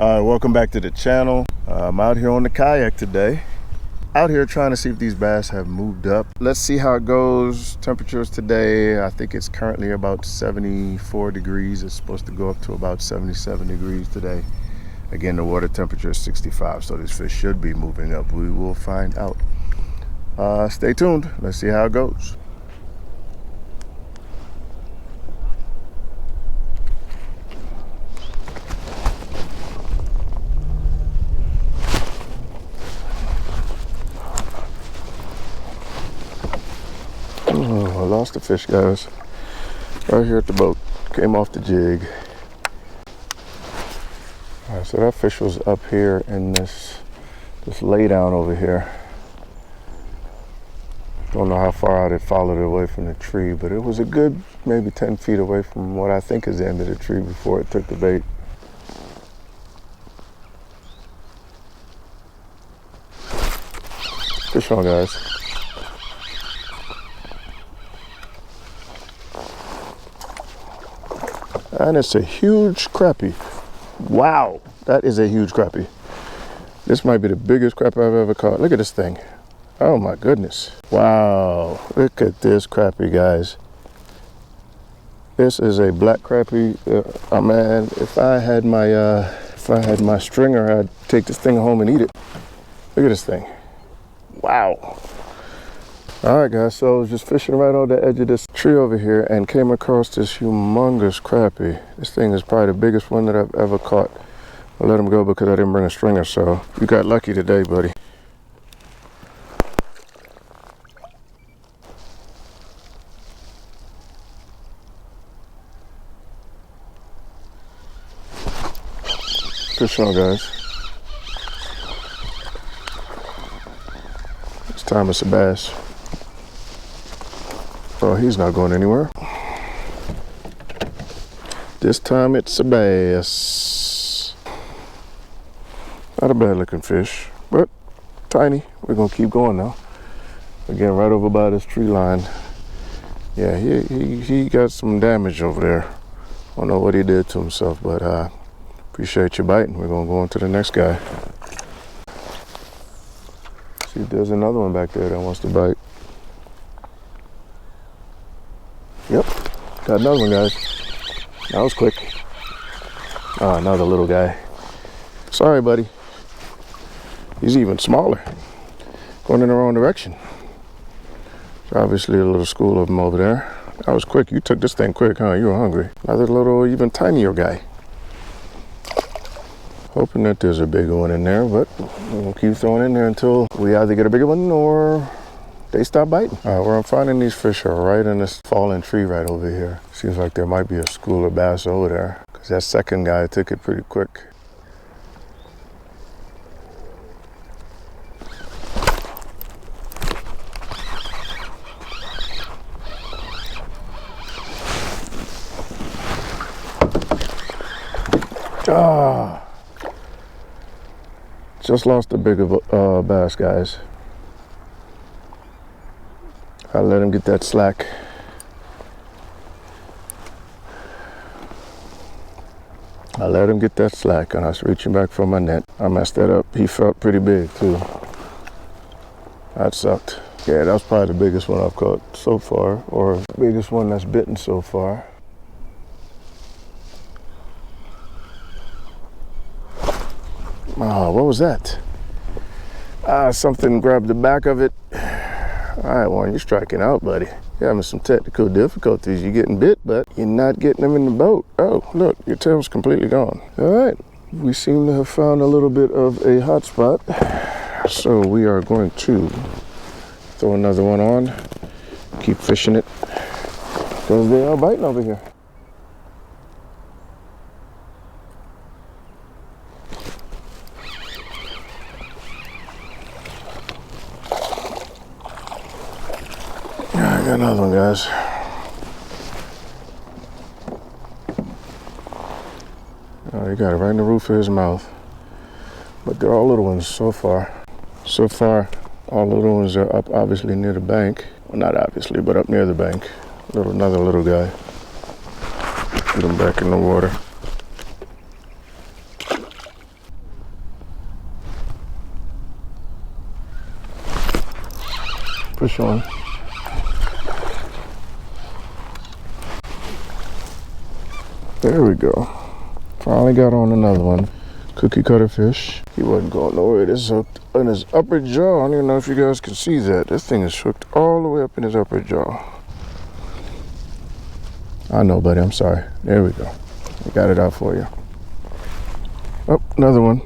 Welcome back to the channel. I'm out here on the kayak today. Out here trying to see if these bass have moved up. Let's see how it goes. Temperatures today, I think it's currently about 74 degrees. It's supposed to go up to about 77 degrees today. Again, the water temperature is 65, so this fish should be moving up. We will find out. Stay tuned. Let's see how it goes. Oh, I lost the fish, guys. Right here at the boat. Came off the jig. All right, so that fish was up here in this lay down over here. Don't know how far out it followed it away from the tree, but it was a good maybe 10 feet away from what I think is the end of the tree before it took the bait. Fish on, guys. And it's a huge crappie. Wow, that is a huge crappie. This might be the biggest crappie I've ever caught. Look at this thing. Oh my goodness. Wow, look at this crappie, guys. This is a black crappie. Man, if I had my stringer, I'd take this thing home and eat it. Look at this thing. Wow. All right, guys, so I was just fishing right on the edge of this tree over here and came across this humongous crappie. This thing is probably the biggest one that I've ever caught. I let him go because I didn't bring a stringer, so you got lucky today, buddy. Fish on, guys. This time it's a bass. Oh, he's not going anywhere. This time it's a bass. Not a bad looking fish, but tiny. We're gonna keep going now. Again, right over by this tree line. Yeah, he got some damage over there. I don't know what he did to himself, but appreciate you biting. We're gonna go on to the next guy. See if there's another one back there that wants to bite. Yep, got another one, guys. That was quick. Oh, another little guy. Sorry, buddy. He's even smaller. Going in the wrong direction. There's obviously a little school of them over there. That was quick. You took this thing quick, huh? You were hungry. Another little, even tinier guy. Hoping that there's a bigger one in there, but we'll keep throwing in there until we either get a bigger one or they stop biting. All right, where I'm finding these fish are right in this fallen tree right over here. Seems like there might be a school of bass over there because that second guy took it pretty quick. Ah, just lost a bigger bass, guys. I let him get that slack. I let him get that slack and I was reaching back for my net. I messed that up. He felt pretty big too. That sucked. Yeah, that was probably the biggest one I've caught so far, or the biggest one that's bitten so far. Oh, what was that? Something grabbed the back of it. All right, Warren, you're striking out, buddy. You're having some technical difficulties. You're getting bit, but you're not getting them in the boat. Oh, look, your tail's completely gone. All right, we seem to have found a little bit of a hot spot. So we are going to throw another one on, keep fishing it, because they are biting over here. I got another one, guys. Oh, he got it right in the roof of his mouth. But they're all little ones so far. So far, all the little ones are up obviously near the bank. Well, not obviously, but up near the bank. Another little guy. Get him back in the water. Fish on. There we go. Finally got on another one. Cookie cutter fish. He wasn't going nowhere. This is hooked in his upper jaw. I don't even know if you guys can see that. This thing is hooked all the way up in his upper jaw. I know, buddy. I'm sorry. There we go. I got it out for you. Oh, another one.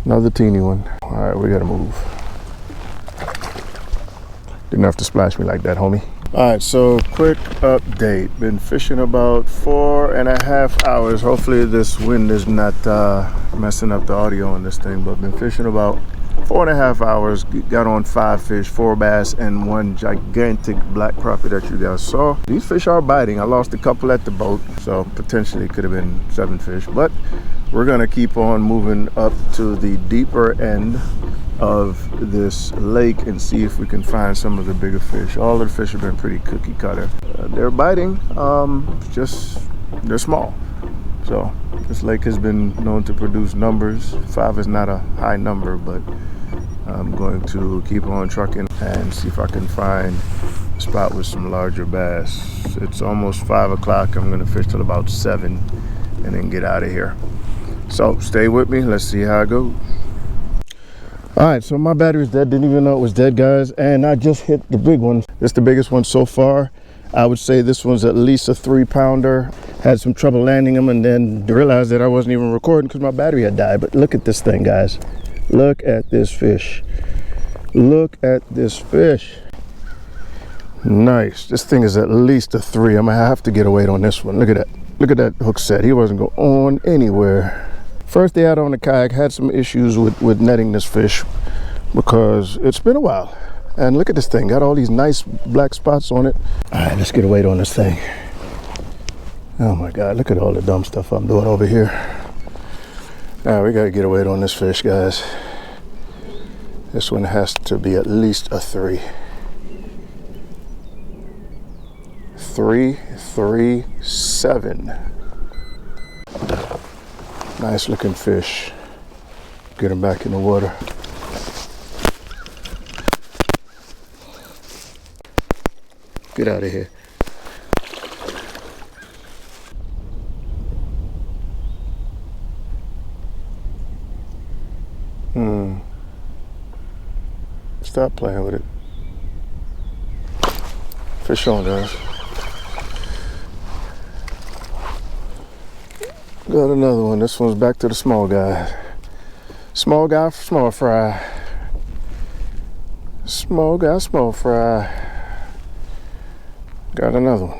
Another teeny one. All right, we gotta move. Didn't have to splash me like that, homie. All right, so quick update. Been fishing about 4.5 hours. Hopefully this wind is not messing up the audio on this thing, but been fishing about 4.5 hours. Got on 5 fish, 4 bass, and 1 gigantic black crappie that you guys saw. These fish are biting. I lost a couple at the boat, so potentially could have been 7 fish, but we're gonna keep on moving up to the deeper end of this lake and see if we can find some of the bigger fish. All of the fish have been pretty cookie cutter. They're biting, just they're small. So this lake has been known to produce numbers. 5 is not a high number, but I'm going to keep on trucking and see if I can find a spot with some larger bass. It's almost 5 o'clock. I'm gonna fish till about 7 and then get out of here. So stay with me, let's see how it goes. All right, so my battery's dead. Didn't even know it was dead, guys. And I just hit the big one. It's the biggest one so far. I would say this one's at least a 3-pounder. Had some trouble landing them and then realized that I wasn't even recording because my battery had died. But look at this thing, guys. Look at this fish. Look at this fish. Nice. This thing is at least a 3. I'm gonna have to get a weight on this one. Look at that. Look at that hook set. He wasn't going on anywhere. First day out on the kayak, had some issues with netting this fish because it's been a while. And look at this thing, got all these nice black spots on it. All right, let's get a weight on this thing. Oh my God, look at all the dumb stuff I'm doing over here. All right, we gotta get a weight on this fish, guys. This one has to be at least a 3. 337. Nice looking fish. Get him back in the water. Get out of here. Stop playing with it. Fish on, guys. Got another one. This one's back to the small guy. Small guy, small fry. Small guy, small fry. Got another one.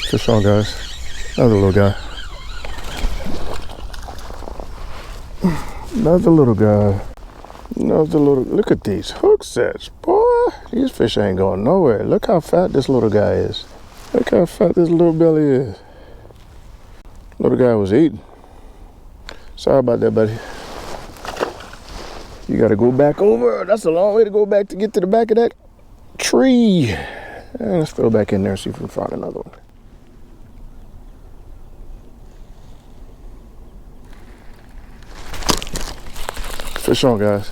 Fish on, guys. Another little guy. Another little guy. Another little, look at these hook sets, boy. These fish ain't going nowhere. Look how fat this little guy is. Look how fat this little belly is. Little guy was eating. Sorry about that, buddy. You gotta go back over. That's a long way to go back to get to the back of that tree. And let's throw back in there and see if we can find another one. Fish on, guys.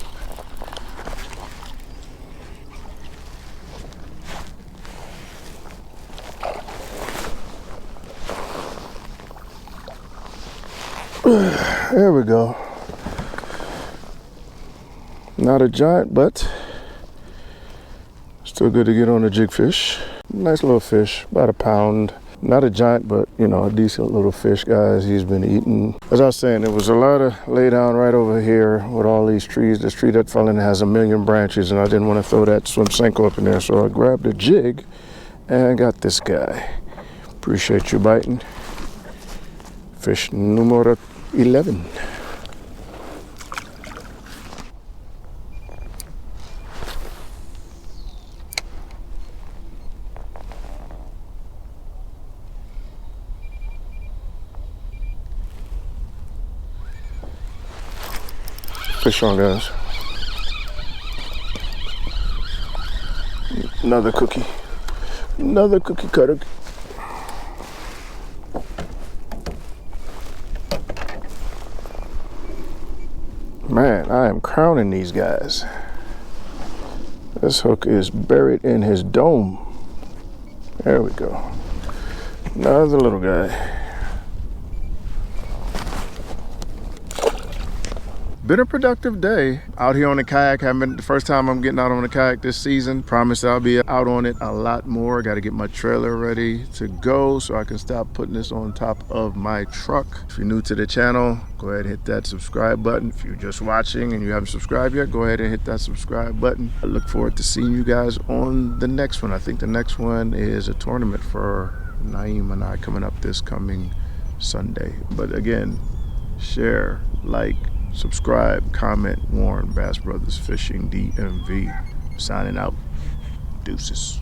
There we go. Not a giant, but still good to get on a jig fish. Nice little fish, about a pound. Not a giant, but you know, a decent little fish, guys. He's been eating. As I was saying, there was a lot of lay down right over here with all these trees. This tree that fell in has 1,000,000 branches, and I didn't want to throw that swim Senko up in there, so I grabbed a jig and got this guy. Appreciate you biting. Fish numero 11. Fish on, guys. Another cookie. Another cookie cutter. Man, I am crowning these guys. This hook is buried in his dome. There we go. Another little guy. Been a productive day out here on the kayak. Haven't been the first time I'm getting out on the kayak this season. Promise I'll be out on it a lot more. Got to get my trailer ready to go so I can stop putting this on top of my truck. If you're new to the channel, go ahead and hit that subscribe button. If you're just watching and you haven't subscribed yet, go ahead and hit that subscribe button. I look forward to seeing you guys on the next one. I think the next one is a tournament for Naeem and I coming up this coming Sunday. But again, share, like, subscribe, comment, Warren, Bass Brothers Fishing, DMV. Signing out. Deuces.